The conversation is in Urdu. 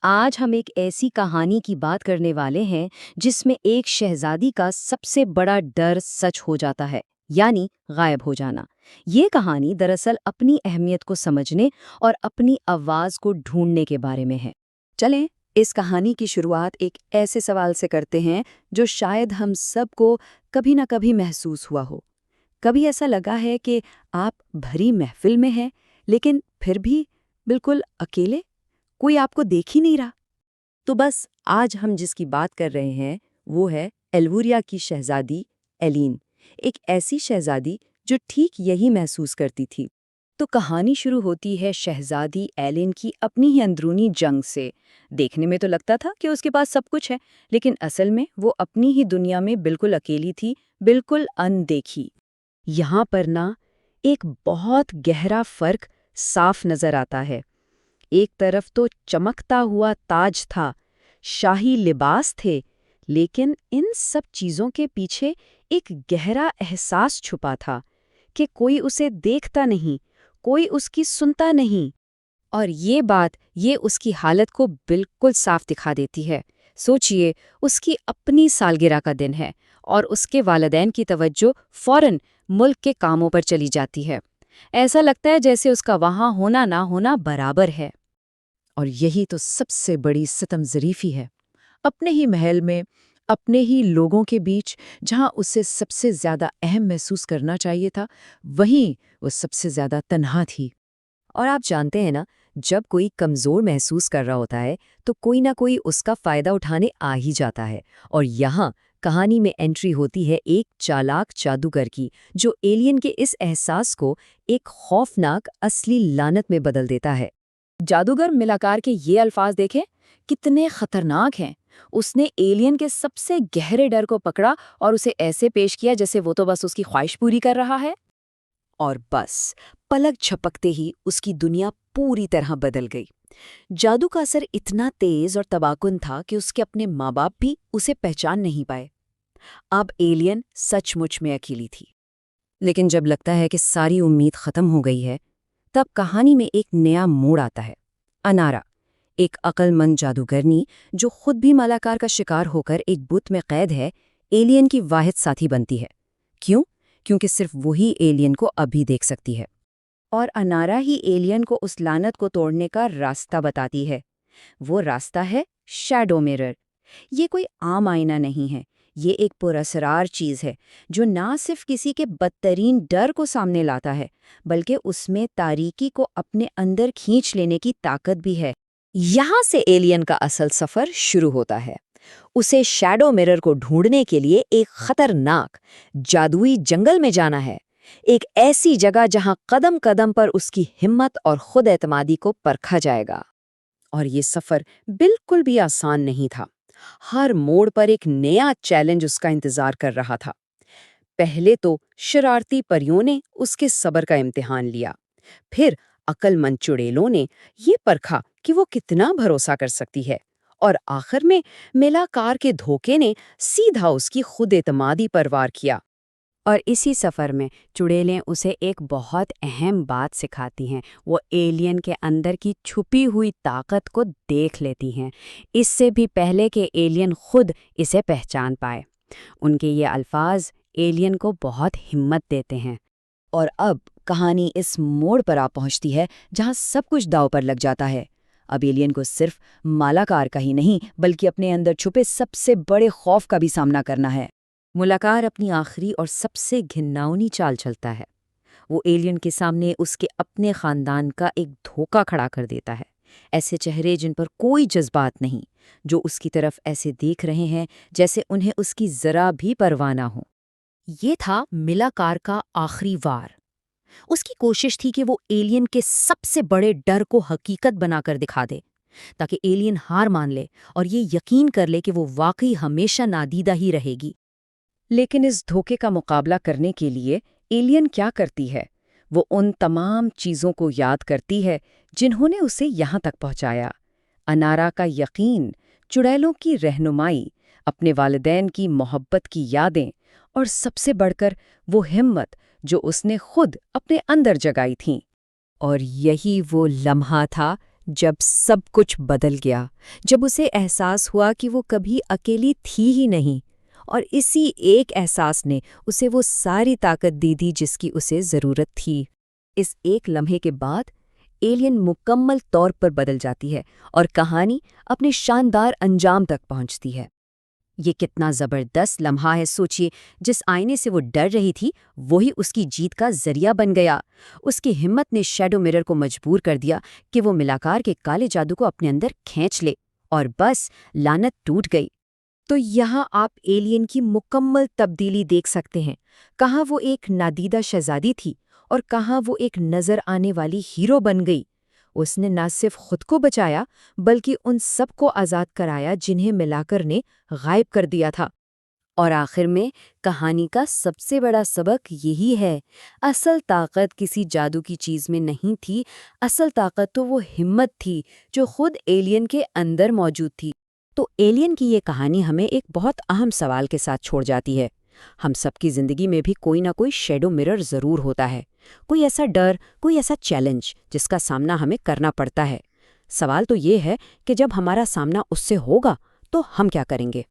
آج ہم ایک ایسی کہانی کی بات کرنے والے ہیں جس میں ایک شہزادی کا سب سے بڑا ڈر سچ ہو جاتا ہے، یعنی غائب ہو جانا۔ یہ کہانی دراصل اپنی اہمیت کو سمجھنے اور اپنی آواز کو ڈھونڈنے کے بارے میں ہے۔ چلیں اس کہانی کی شروعات ایک ایسے سوال سے کرتے ہیں جو شاید ہم سب کو کبھی نہ کبھی محسوس ہوا ہو۔ کبھی ایسا لگا ہے کہ آپ بھری محفل میں ہیں لیکن پھر بھی بالکل اکیلے، کوئی آپ کو دیکھ ہی نہیں رہا؟ تو بس آج ہم جس کی بات کر رہے ہیں وہ ہے ایلوریا کی شہزادی ایلین، ایک ایسی شہزادی جو ٹھیک یہی محسوس کرتی تھی۔ تو کہانی شروع ہوتی ہے شہزادی ایلین کی اپنی ہی اندرونی جنگ سے۔ دیکھنے میں تو لگتا تھا کہ اس کے پاس سب کچھ ہے، لیکن اصل میں وہ اپنی ہی دنیا میں بالکل اکیلی تھی، بالکل اندیکھی۔ یہاں پر نا ایک بہت گہرا فرق صاف نظر آتا ہے۔ ایک طرف تو چمکتا ہوا تاج تھا، شاہی لباس تھے، لیکن ان سب چیزوں کے پیچھے ایک گہرا احساس چھپا تھا کہ کوئی اسے دیکھتا نہیں، کوئی اس کی سنتا نہیں۔ اور یہ اس کی حالت کو بالکل صاف دکھا دیتی ہے۔ سوچئے، اس کی اپنی سالگرہ کا دن ہے اور اس کے والدین کی توجہ فوراً ملک کے کاموں پر چلی جاتی ہے۔ ایسا لگتا ہے جیسے اس کا وہاں ہونا نہ ہونا برابر ہے۔ اور یہی تو سب سے بڑی ستم ظریفی ہے۔ اپنے ہی محل میں، اپنے ہی لوگوں کے بیچ، جہاں اسے سب سے زیادہ اہم محسوس کرنا چاہیے تھا، وہیں وہ سب سے زیادہ تنہا تھی۔ اور آپ جانتے ہیں نا، جب کوئی کمزور محسوس کر رہا ہوتا ہے تو کوئی نہ کوئی اس کا فائدہ اٹھانے آ ہی جاتا ہے۔ اور یہاں کہانی میں انٹری ہوتی ہے ایک چالاک جادوگر کی، جو ایلین کے اس احساس کو ایک خوفناک اصلی لعنت میں بدل دیتا ہے۔ جادوگر ملاکار کے یہ الفاظ دیکھیں، کتنے خطرناک ہیں۔ اس نے ایلین کے سب سے گہرے ڈر کو پکڑا اور اسے ایسے پیش کیا جیسے وہ تو بس اس کی خواہش پوری کر رہا ہے۔ اور بس پلک جھپکتے ہی اس کی دنیا پوری طرح بدل گئی۔ جادو کا اثر اتنا تیز اور تباکن تھا کہ اس کے اپنے ماں باپ بھی اسے پہچان نہیں پائے۔ اب ایلین سچ مچ میں اکیلی تھی۔ لیکن جب لگتا ہے کہ ساری امید ختم ہو گئی ہے، تب کہانی میں ایک نیا موڑ آتا ہے۔ انارا، ایک عقل مند جادوگرنی جو خود بھی مالاکار کا شکار ہو کر ایک بت میں قید ہے، ایلین کی واحد ساتھی بنتی ہے۔ کیوں؟ کیونکہ صرف وہی ایلین کو ابھی دیکھ سکتی ہے۔ اور انارا ہی ایلین کو اس لعنت کو توڑنے کا راستہ بتاتی ہے۔ وہ راستہ ہے شیڈو مرر۔ یہ کوئی عام آئینہ نہیں ہے، یہ ایک پراسرار چیز ہے جو نہ صرف کسی کے بدترین ڈر کو سامنے لاتا ہے، بلکہ اس میں تاریکی کو اپنے اندر کھینچ لینے کی طاقت بھی ہے۔ یہاں سے ایلین کا اصل سفر شروع ہوتا ہے۔ اسے شیڈو مرر کو ڈھونڈنے کے لیے ایک خطرناک جادوئی جنگل میں جانا ہے، ایک ایسی جگہ جہاں قدم قدم پر اس کی ہمت اور خود اعتمادی کو پرکھا جائے گا۔ اور یہ سفر بالکل بھی آسان نہیں تھا۔ ہر موڑ پر ایک نیا چیلنج اس کا انتظار کر رہا تھا۔ پہلے تو شرارتی پریوں نے اس کے صبر کا امتحان لیا، پھر عقل مند چڑیلوں نے یہ پرکھا کہ وہ کتنا بھروسہ کر سکتی ہے، اور آخر میں ملاکار کے دھوکے نے سیدھا اس کی خود اعتمادی پر وار کیا۔ اور اسی سفر میں چڑیلیں اسے ایک بہت اہم بات سکھاتی ہیں۔ وہ ایلین کے اندر کی چھپی ہوئی طاقت کو دیکھ لیتی ہیں، اس سے بھی پہلے کہ ایلین خود اسے پہچان پائے۔ ان کے یہ الفاظ ایلین کو بہت ہمت دیتے ہیں۔ اور اب کہانی اس موڑ پر آ پہنچتی ہے جہاں سب کچھ داؤ پر لگ جاتا ہے۔ اب ایلین کو صرف مالاکار کا ہی نہیں بلکہ اپنے اندر چھپے سب سے بڑے خوف کا بھی سامنا کرنا ہے۔ ملاکار اپنی آخری اور سب سے گھناؤنی چال چلتا ہے۔ وہ ایلین کے سامنے اس کے اپنے خاندان کا ایک دھوکہ کھڑا کر دیتا ہے۔ ایسے چہرے جن پر کوئی جذبات نہیں، جو اس کی طرف ایسے دیکھ رہے ہیں جیسے انہیں اس کی ذرا بھی پرواہ نہ ہو۔ یہ تھا ملاکار کا آخری وار۔ اس کی کوشش تھی کہ وہ ایلین کے سب سے بڑے ڈر کو حقیقت بنا کر دکھا دے، تاکہ ایلین ہار مان لے اور یہ یقین کر لے کہ وہ واقعی ہمیشہ نادیدہ ہی رہے گی۔ لیکن اس دھوکے کا مقابلہ کرنے کے لیے ایلین کیا کرتی ہے؟ وہ ان تمام چیزوں کو یاد کرتی ہے جنہوں نے اسے یہاں تک پہنچایا۔ انارا کا یقین، چڑیلوں کی رہنمائی، اپنے والدین کی محبت کی یادیں، اور سب سے بڑھ کر وہ ہمت جو اس نے خود اپنے اندر جگائی تھیں۔ اور یہی وہ لمحہ تھا جب سب کچھ بدل گیا، جب اسے احساس ہوا کہ وہ کبھی اکیلی تھی ہی نہیں، اور اسی ایک احساس نے اسے وہ ساری طاقت دی دی جس کی اسے ضرورت تھی۔ اس ایک لمحے کے بعد ایلین مکمل طور پر بدل جاتی ہے اور کہانی اپنے شاندار انجام تک پہنچتی ہے۔ یہ کتنا زبردست لمحہ ہے، سوچیے، جس آئینے سے وہ ڈر رہی تھی وہی اس کی جیت کا ذریعہ بن گیا۔ اس کی ہمت نے شیڈو مرر کو مجبور کر دیا کہ وہ ملاکار کے کالے جادو کو اپنے اندر کھینچ لے، اور بس لعنت ٹوٹ گئی۔ تو یہاں آپ ایلین کی مکمل تبدیلی دیکھ سکتے ہیں، کہاں وہ ایک نادیدہ شہزادی تھی اور کہاں وہ ایک نظر آنے والی ہیرو بن گئی۔ اس نے نہ صرف خود کو بچایا بلکہ ان سب کو آزاد کرایا جنہیں ملاکر نے غائب کر دیا تھا۔ اور آخر میں کہانی کا سب سے بڑا سبق یہی ہے، اصل طاقت کسی جادو کی چیز میں نہیں تھی، اصل طاقت تو وہ ہمت تھی جو خود ایلین کے اندر موجود تھی۔ تو ایلین کی یہ کہانی ہمیں ایک بہت اہم سوال کے ساتھ چھوڑ جاتی ہے۔ ہم سب کی زندگی میں بھی کوئی نہ کوئی شیڈو مرر ضرور ہوتا ہے، کوئی ایسا ڈر، کوئی ایسا چیلنج جس کا سامنا ہمیں کرنا پڑتا ہے۔ سوال تو یہ ہے کہ جب ہمارا سامنا اس سے ہوگا تو ہم کیا کریں گے؟